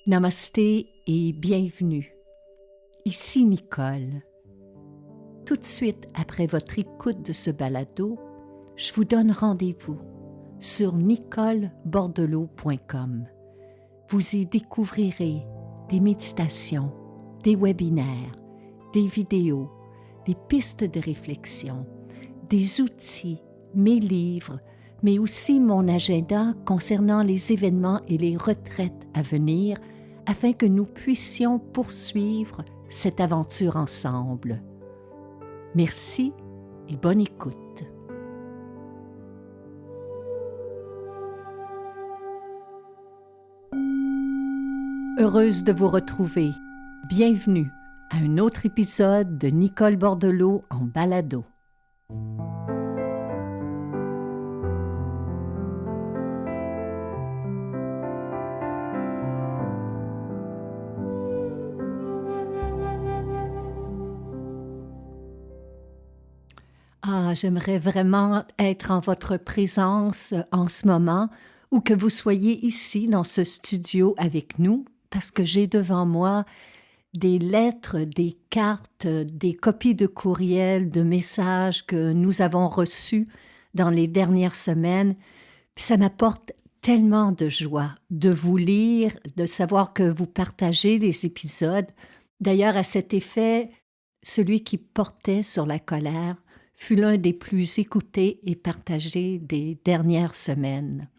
Namasté et bienvenue. Ici Nicole. Tout de suite après votre écoute de ce balado, je vous donne rendez-vous sur nicolebordelot.com. Vous y découvrirez des méditations, des webinaires, des vidéos, des pistes de réflexion, des outils, mes livres, mais aussi mon agenda concernant les événements et les retraites à venir afin que nous puissions poursuivre cette aventure ensemble. Merci et bonne écoute. Heureuse de vous retrouver. Bienvenue à un autre épisode de Nicole Bordelot en balado. J'aimerais vraiment être en votre présence en ce moment ou que vous soyez ici dans ce studio avec nous parce que j'ai devant moi des lettres, des cartes, des copies de courriels, de messages que nous avons reçus dans les dernières semaines. Puis ça m'apporte tellement de joie de vous lire, de savoir que vous partagez les épisodes. D'ailleurs, à cet effet, celui qui portait sur la colère fut l'un des plus écoutés et partagés des dernières semaines.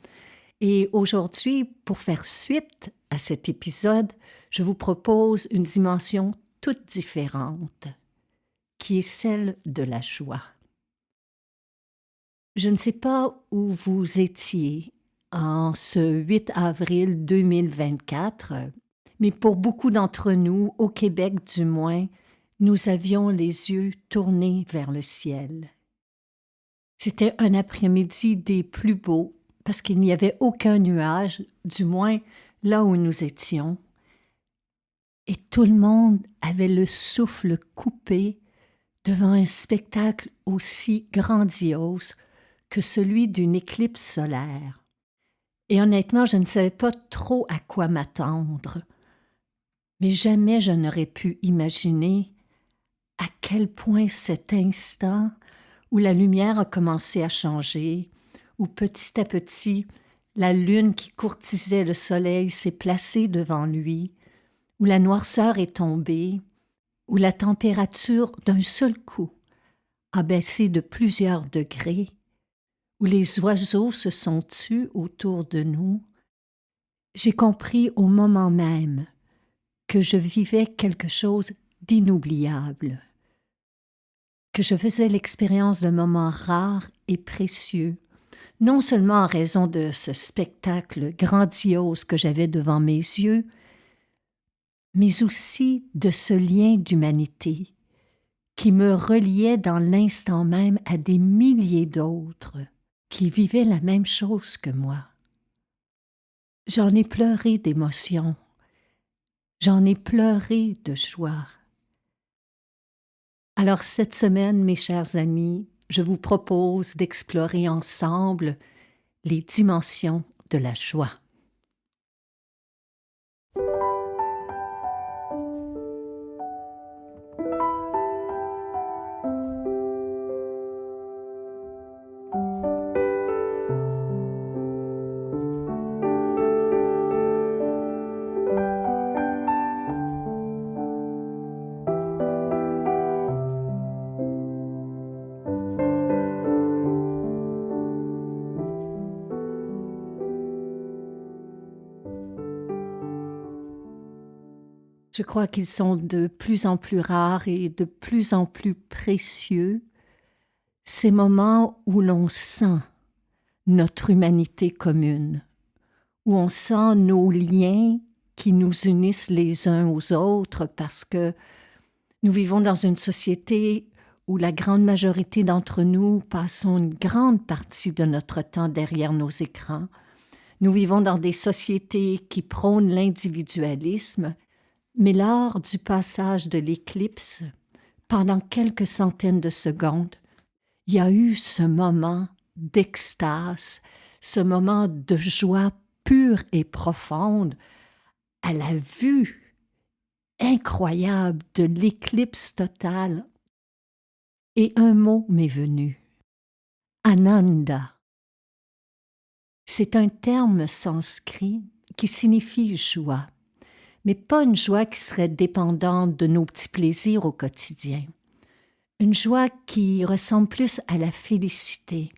Et aujourd'hui, pour faire suite à cet épisode, je vous propose une dimension toute différente, qui est celle de la joie. Je ne sais pas où vous étiez en ce 8 avril 2024, mais pour beaucoup d'entre nous, au Québec du moins, nous avions les yeux tournés vers le ciel. C'était un après-midi des plus beaux parce qu'il n'y avait aucun nuage, du moins là où nous étions. Et tout le monde avait le souffle coupé devant un spectacle aussi grandiose que celui d'une éclipse solaire. Et honnêtement, je ne savais pas trop à quoi m'attendre. Mais jamais je n'aurais pu imaginer à quel point cet instant où la lumière a commencé à changer, où petit à petit, la lune qui courtisait le soleil s'est placée devant lui, où la noirceur est tombée, où la température d'un seul coup a baissé de plusieurs degrés, où les oiseaux se sont tus autour de nous, j'ai compris au moment même que je vivais quelque chose d'inoubliable, que je faisais l'expérience d'un moment rare et précieux, non seulement en raison de ce spectacle grandiose que j'avais devant mes yeux, mais aussi de ce lien d'humanité qui me reliait dans l'instant même à des milliers d'autres qui vivaient la même chose que moi. J'en ai pleuré d'émotion, j'en ai pleuré de joie. Alors cette semaine, mes chers amis, je vous propose d'explorer ensemble les dimensions de la joie. Je crois qu'ils sont de plus en plus rares et de plus en plus précieux, ces moments où l'on sent notre humanité commune, où on sent nos liens qui nous unissent les uns aux autres parce que nous vivons dans une société où la grande majorité d'entre nous passons une grande partie de notre temps derrière nos écrans. Nous vivons dans des sociétés qui prônent l'individualisme. Mais lors du passage de l'éclipse, pendant quelques centaines de secondes, il y a eu ce moment d'extase, ce moment de joie pure et profonde, à la vue incroyable de l'éclipse totale. Et un mot m'est venu, Ananda. C'est un terme sanskrit qui signifie joie, mais pas une joie qui serait dépendante de nos petits plaisirs au quotidien. Une joie qui ressemble plus à la félicité,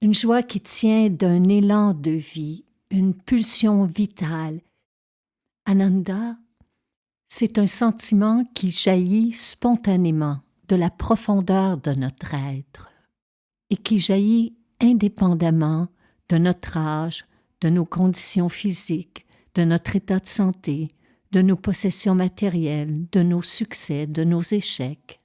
une joie qui tient d'un élan de vie, une pulsion vitale. Ananda, c'est un sentiment qui jaillit spontanément de la profondeur de notre être et qui jaillit indépendamment de notre âge, de nos conditions physiques, de notre état de santé, de nos possessions matérielles, de nos succès, de nos échecs.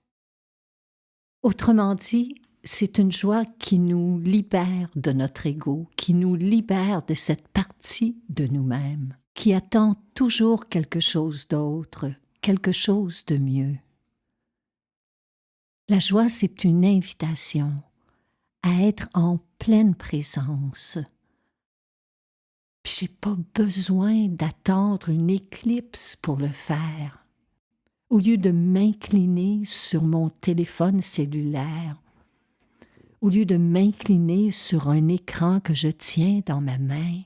Autrement dit, c'est une joie qui nous libère de notre ego, qui nous libère de cette partie de nous-mêmes, qui attend toujours quelque chose d'autre, quelque chose de mieux. La joie, c'est une invitation à être en pleine présence. Puis j'ai pas besoin d'attendre une éclipse pour le faire. Au lieu de m'incliner sur mon téléphone cellulaire, au lieu de m'incliner sur un écran que je tiens dans ma main,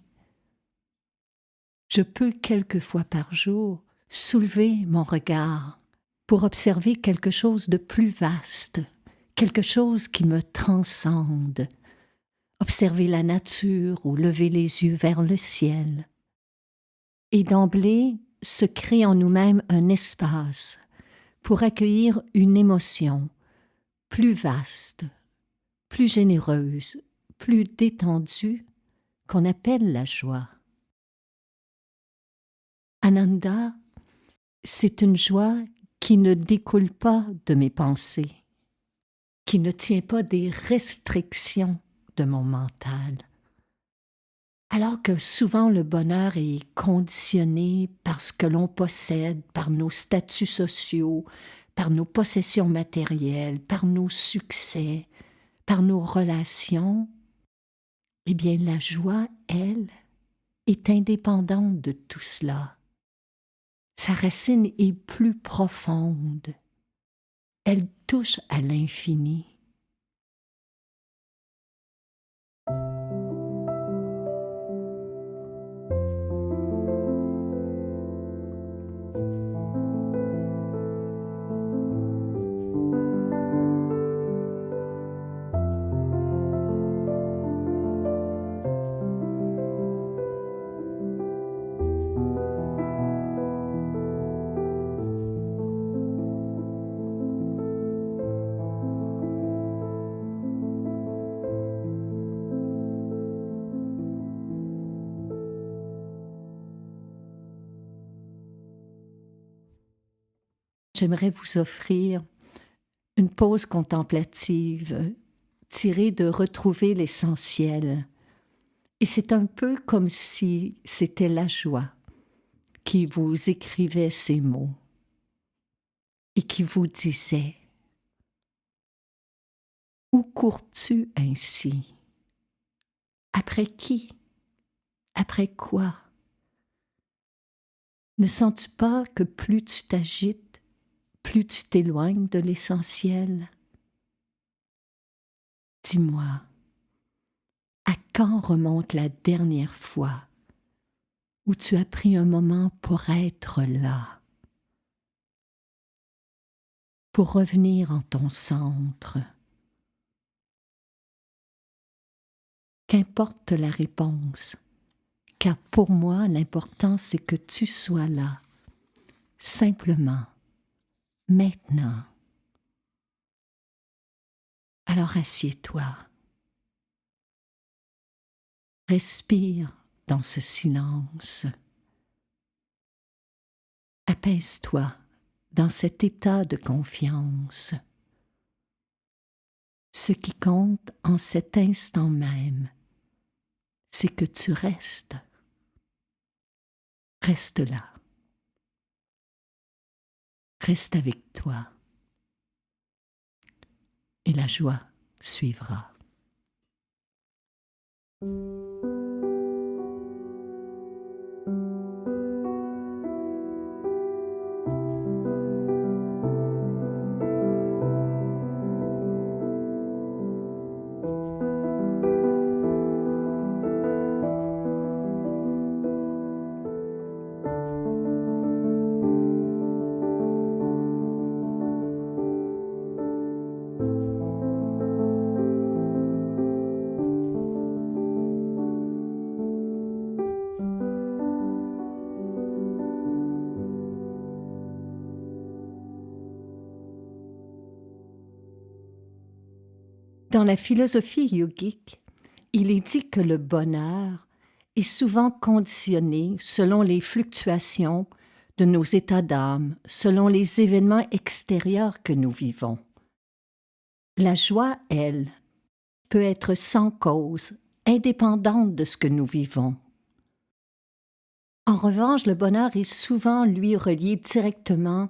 je peux quelques fois par jour soulever mon regard pour observer quelque chose de plus vaste, quelque chose qui me transcende, observer la nature ou lever les yeux vers le ciel. Et d'emblée se crée en nous-mêmes un espace pour accueillir une émotion plus vaste, plus généreuse, plus détendue, qu'on appelle la joie. Ananda, c'est une joie qui ne découle pas de mes pensées, qui ne tient pas des restrictions de mon mental. Alors que souvent le bonheur est conditionné par ce que l'on possède, par nos statuts sociaux, par nos possessions matérielles, par nos succès, par nos relations, eh bien la joie, elle, est indépendante de tout cela. Sa racine est plus profonde. Elle touche à l'infini. J'aimerais vous offrir une pause contemplative tirée de Retrouver l'essentiel. Et c'est un peu comme si c'était la joie qui vous écrivait ces mots et qui vous disait « Où cours-tu ainsi? Après qui? Après quoi? Ne sens-tu pas que plus tu t'agites, plus tu t'éloignes de l'essentiel? Dis-moi, à quand remonte la dernière fois où tu as pris un moment pour être là, pour revenir en ton centre? Qu'importe la réponse, car pour moi l'important c'est que tu sois là, simplement, maintenant. Alors assieds-toi, respire dans ce silence, apaise-toi dans cet état de confiance. Ce qui compte en cet instant même, c'est que tu restes. Reste là. Reste avec toi. Et la joie suivra. Dans la philosophie yogique, il est dit que le bonheur est souvent conditionné selon les fluctuations de nos états d'âme, selon les événements extérieurs que nous vivons. La joie, elle, peut être sans cause, indépendante de ce que nous vivons. En revanche, le bonheur est souvent, lui, relié directement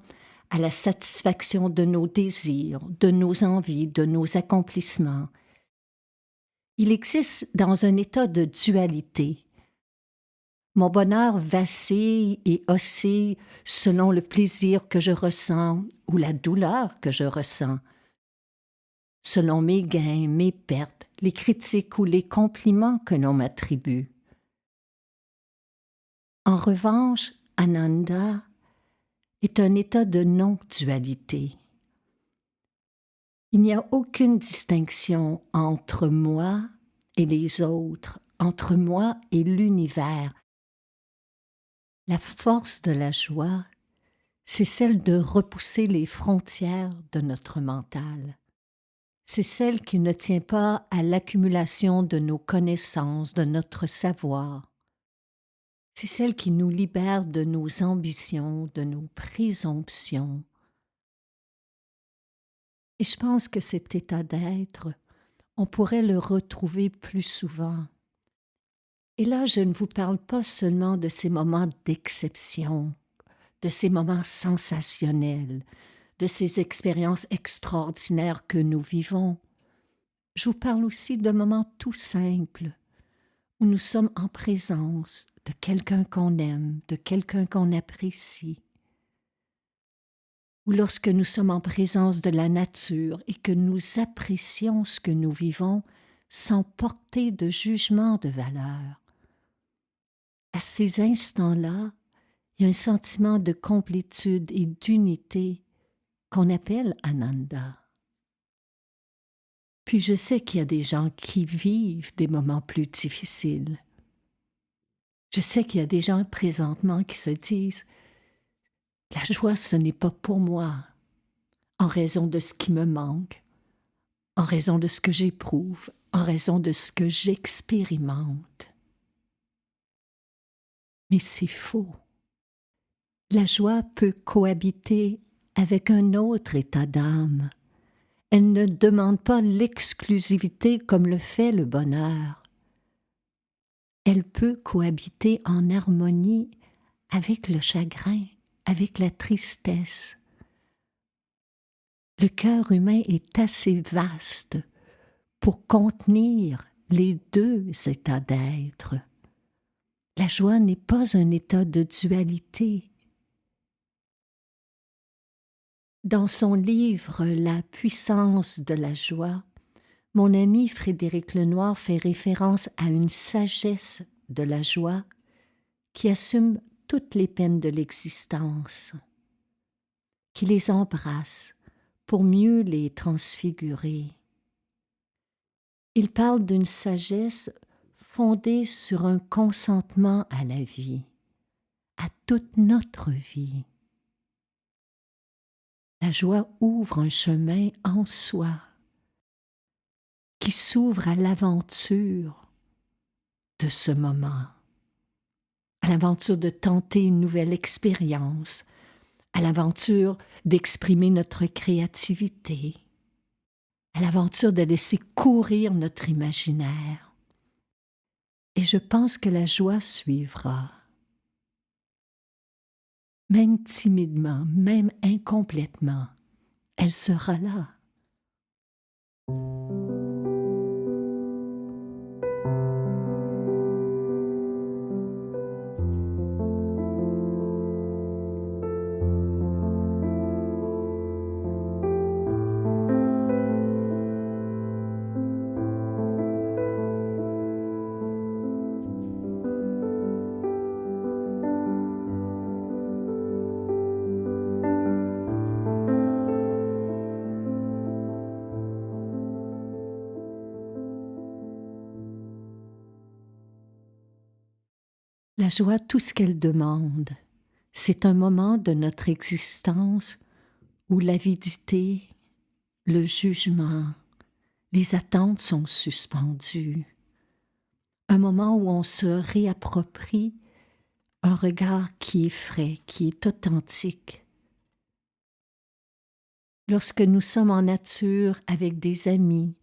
à la satisfaction de nos désirs, de nos envies, de nos accomplissements. Il existe dans un état de dualité. Mon bonheur vacille et oscille selon le plaisir que je ressens ou la douleur que je ressens, selon mes gains, mes pertes, les critiques ou les compliments que l'on m'attribue. En revanche, Ananda est un état de non-dualité. Il n'y a aucune distinction entre moi et les autres, entre moi et l'univers. La force de la joie, c'est celle de repousser les frontières de notre mental. C'est celle qui ne tient pas à l'accumulation de nos connaissances, de notre savoir. C'est celle qui nous libère de nos ambitions, de nos présomptions. Et je pense que cet état d'être, on pourrait le retrouver plus souvent. Et là, je ne vous parle pas seulement de ces moments d'exception, de ces moments sensationnels, de ces expériences extraordinaires que nous vivons. Je vous parle aussi de moments tout simples, où nous sommes en présence de quelqu'un qu'on aime, de quelqu'un qu'on apprécie, ou lorsque nous sommes en présence de la nature et que nous apprécions ce que nous vivons sans porter de jugement de valeur. À ces instants-là, il y a un sentiment de complétude et d'unité qu'on appelle Ananda. Puis je sais qu'il y a des gens qui vivent des moments plus difficiles. Je sais qu'il y a des gens présentement qui se disent « La joie, ce n'est pas pour moi », en raison de ce qui me manque, en raison de ce que j'éprouve, en raison de ce que j'expérimente. Mais c'est faux. La joie peut cohabiter avec un autre état d'âme. Elle ne demande pas l'exclusivité comme le fait le bonheur. Elle peut cohabiter en harmonie avec le chagrin, avec la tristesse. Le cœur humain est assez vaste pour contenir les deux états d'être. La joie n'est pas un état de dualité. Dans son livre « La puissance de la joie », mon ami Frédéric Lenoir fait référence à une sagesse de la joie qui assume toutes les peines de l'existence, qui les embrasse pour mieux les transfigurer. Il parle d'une sagesse fondée sur un consentement à la vie, à toute notre vie. La joie ouvre un chemin en soi, qui s'ouvre à l'aventure de ce moment, à l'aventure de tenter une nouvelle expérience, à l'aventure d'exprimer notre créativité, à l'aventure de laisser courir notre imaginaire. Et je pense que la joie suivra. Même timidement, même incomplètement, elle sera là. La joie, tout ce qu'elle demande, c'est un moment de notre existence où l'avidité, le jugement, Les attentes sont suspendues. Un moment où on se réapproprie un regard qui est frais, qui est authentique. Lorsque nous sommes en nature avec des amis,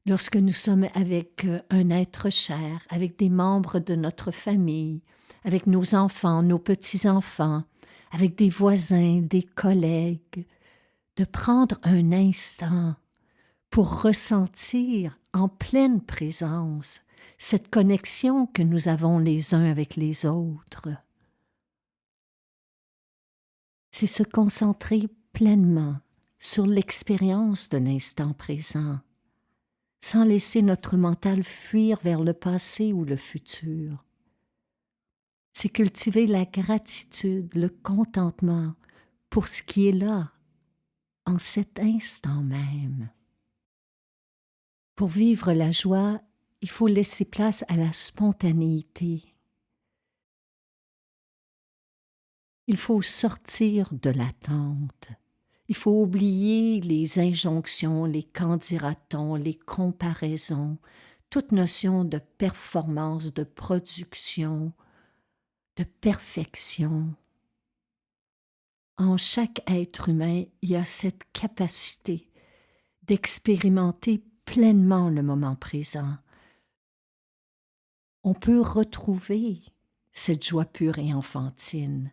lorsque nous sommes avec un être cher, avec des membres de notre famille, avec nos enfants, nos petits-enfants, avec des voisins, des collègues, de prendre un instant pour ressentir en pleine présence cette connexion que nous avons les uns avec les autres. C'est se concentrer pleinement sur l'expérience de l'instant présent, sans laisser notre mental fuir vers le passé ou le futur. C'est cultiver la gratitude, le contentement pour ce qui est là, en cet instant même. Pour vivre la joie, il faut laisser place à la spontanéité. Il faut sortir de l'attente. Il faut oublier les injonctions, les qu'en dira-t-on, les comparaisons, toute notion de performance, de production, de perfection. En chaque être humain, il y a cette capacité d'expérimenter pleinement le moment présent. On peut retrouver cette joie pure et enfantine.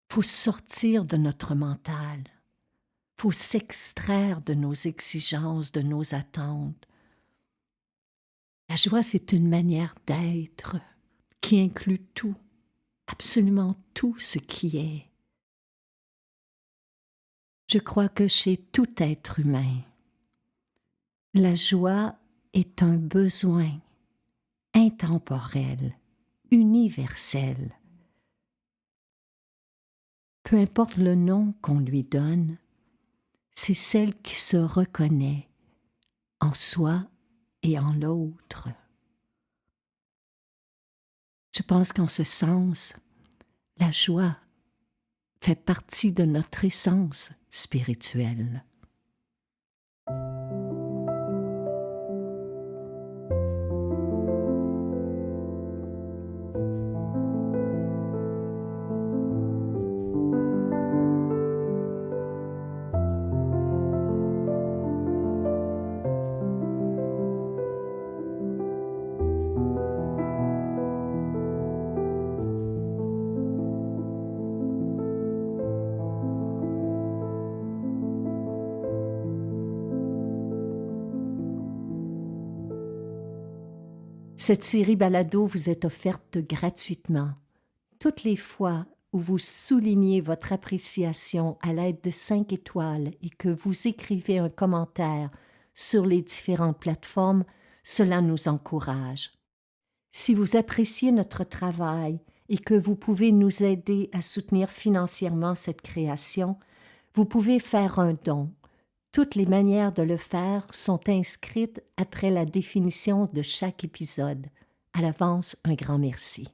Il faut sortir de notre mental. Il faut s'extraire de nos exigences, de nos attentes. La joie, c'est une manière d'être qui inclut tout, absolument tout ce qui est. Je crois que chez tout être humain, la joie est un besoin intemporel, universel. Peu importe le nom qu'on lui donne, c'est celle qui se reconnaît en soi et en l'autre. Je pense qu'en ce sens, la joie fait partie de notre essence spirituelle. Cette série balado vous est offerte gratuitement. Toutes les fois où vous soulignez votre appréciation à l'aide de 5 étoiles et que vous écrivez un commentaire sur les différentes plateformes, cela nous encourage. Si vous appréciez notre travail et que vous pouvez nous aider à soutenir financièrement cette création, vous pouvez faire un don. Toutes les manières de le faire sont inscrites après la définition de chaque épisode. À l'avance, un grand merci.